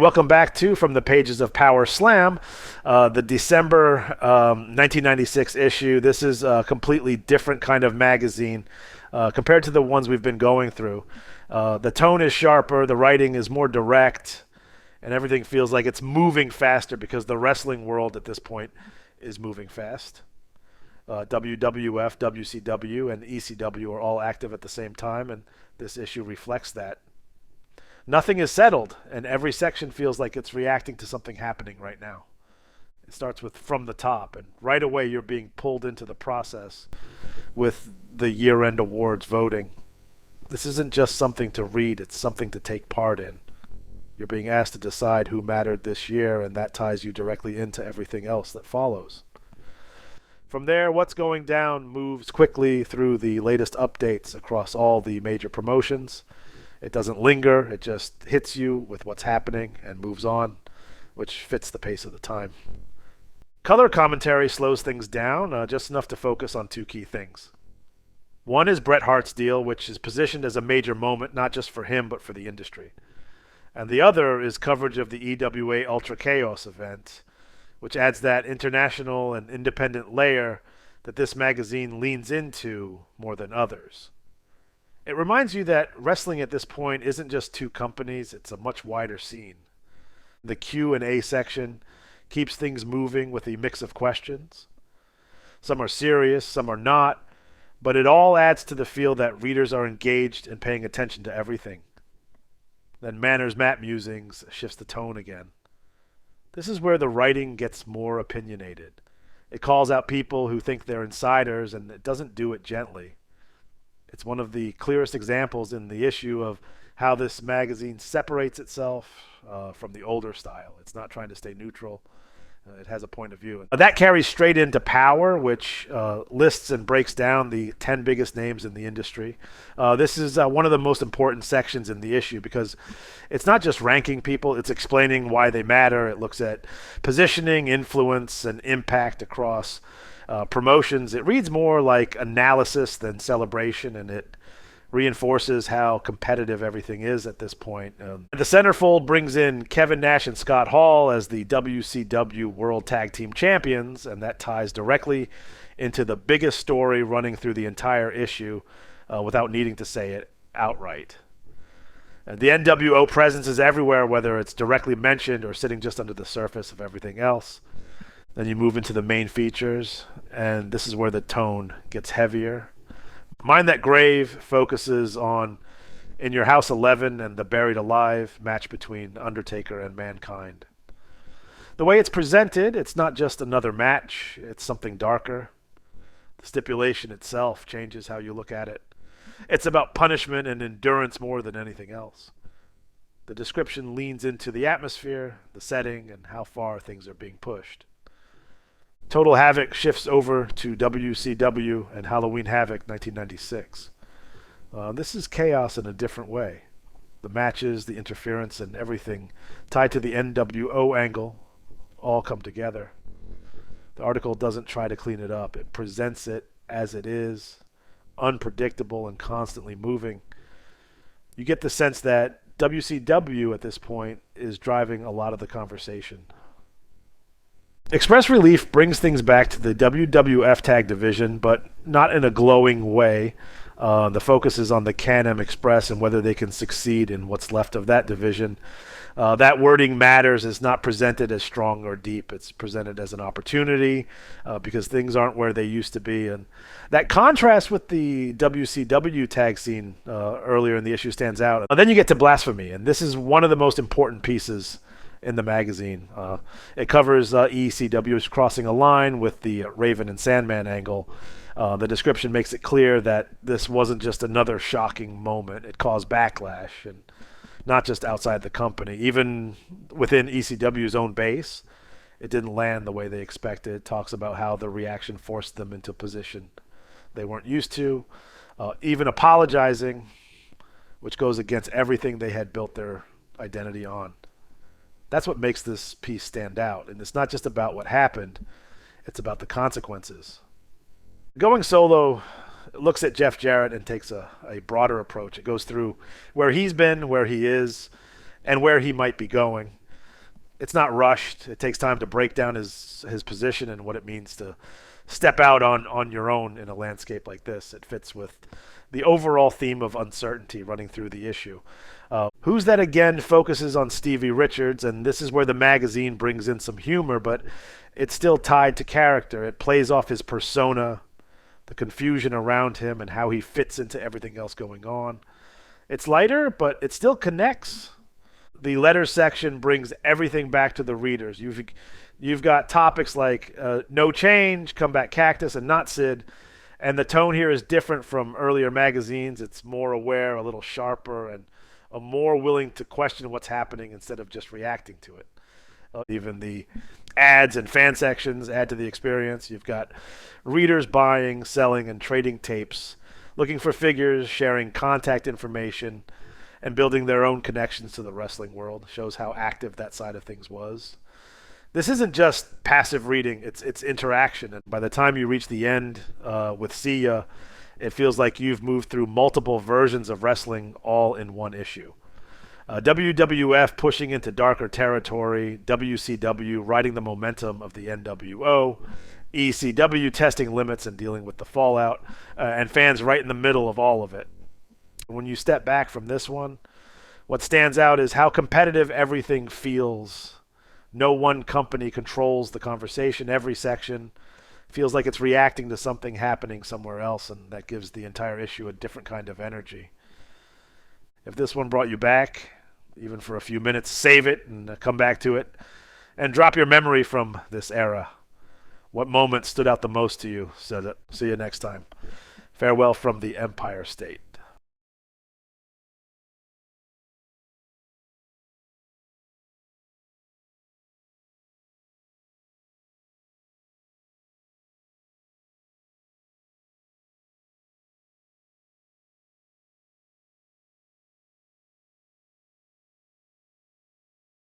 welcome back to From the Pages of Power Slam, the December 1996 issue. This is a completely different kind of magazine compared to the ones we've been going through. The tone is sharper, the writing is more direct, and everything feels like it's moving faster because the wrestling world at this point is moving fast. WWF, WCW, and ECW are all active at the same time, and this issue reflects that. Nothing is settled, and every section feels like it's reacting to something happening right now. It starts with from the top, and right away you're being pulled into the process with the year-end awards voting. This isn't just something to read, it's something to take part in. You're being asked to decide who mattered this year, and that ties you directly into everything else that follows. From there, What's Going Down moves quickly through the latest updates across all the major promotions. It doesn't linger, it just hits you with what's happening and moves on, which fits the pace of the time. Color commentary slows things down, just enough to focus on two key things. One is Bret Hart's deal, which is positioned as a major moment, not just for him, but for the industry. And the other is coverage of the EWA Ultra Chaos event, which adds that international and independent layer that this magazine leans into more than others. It reminds you that wrestling at this point isn't just two companies, it's a much wider scene. The Q&A section keeps things moving with a mix of questions. Some are serious, some are not, but it all adds to the feel that readers are engaged and paying attention to everything. Then Manners Matt Musings shifts the tone again. This is where the writing gets more opinionated. It calls out people who think they're insiders, and it doesn't do it gently. It's one of the clearest examples in the issue of how this magazine separates itself from the older style. It's not trying to stay neutral. It has a point of view. That carries straight into Power, which lists and breaks down the 10 biggest names in the industry. This is one of the most important sections in the issue because it's not just ranking people, it's explaining why they matter. It looks at positioning, influence, and impact across promotions. It reads more like analysis than celebration, and it reinforces how competitive everything is at this point. The centerfold brings in Kevin Nash and Scott Hall as the WCW World Tag Team Champions, and that ties directly into the biggest story running through the entire issue without needing to say it outright. The NWO presence is everywhere, whether it's directly mentioned or sitting just under the surface of everything else. Then you move into the main features, and this is where the tone gets heavier. Mind That Grave focuses on In Your House 11 and the Buried Alive match between Undertaker and Mankind. The way it's presented, it's not just another match, it's something darker. The stipulation itself changes how you look at it. It's about punishment and endurance more than anything else. The description leans into the atmosphere, the setting, and how far things are being pushed. Total Havoc shifts over to WCW and Halloween Havoc 1996. This is chaos in a different way. The matches, the interference, and everything tied to the NWO angle all come together. The article doesn't try to clean it up. It presents it as it is, unpredictable and constantly moving. You get the sense that WCW at this point is driving a lot of the conversation. Express Relief brings things back to the WWF tag division, but not in a glowing way. The focus is on the Can-Am Express and whether they can succeed in what's left of that division. That wording matters. It's not presented as strong or deep. It's presented as an opportunity because things aren't where they used to be. And that contrast with the WCW tag scene earlier in the issue stands out. And then you get to Blasphemy, and this is one of the most important pieces in the magazine. It covers ECW's crossing a line with the Raven and Sandman angle. The description makes it clear that this wasn't just another shocking moment. It caused backlash, and not just outside the company. Even within ECW's own base, it didn't land the way they expected. It talks about how the reaction forced them into a position they weren't used to, even apologizing, which goes against everything they had built their identity on. That's what makes this piece stand out. And it's not just about what happened, it's about the consequences. Going solo looks at Jeff Jarrett and takes a broader approach. It goes through where he's been, where he is, and where he might be going. It's not rushed. It takes time to break down his position and what it means to step out on your own in a landscape like this. It fits with the overall theme of uncertainty running through the issue. Who's That Again focuses on Stevie Richards, and this is where the magazine brings in some humor, but it's still tied to character. It plays off his persona, the confusion around him, and how he fits into everything else going on. It's lighter, but it still connects. The letter section brings everything back to the readers. You've got topics like No Change, Comeback Cactus, and Not Sid. And the tone here is different from earlier magazines. It's more aware, a little sharper, and more willing to question what's happening instead of just reacting to it. Even the ads and fan sections add to the experience. You've got readers buying, selling, and trading tapes, looking for figures, sharing contact information, and building their own connections to the wrestling world. Shows how active that side of things was. This isn't just passive reading, it's interaction. And by the time you reach the end with See Ya, it feels like you've moved through multiple versions of wrestling all in one issue. WWF pushing into darker territory, WCW riding the momentum of the NWO, ECW testing limits and dealing with the fallout, and fans right in the middle of all of it. When you step back from this one, what stands out is how competitive everything feels. No one company controls the conversation. Every section feels like it's reacting to something happening somewhere else, and that gives the entire issue a different kind of energy. If this one brought you back, even for a few minutes, save it and come back to it, and drop your memory from this era. What moment stood out the most to you? See you next time. Farewell from the Empire State.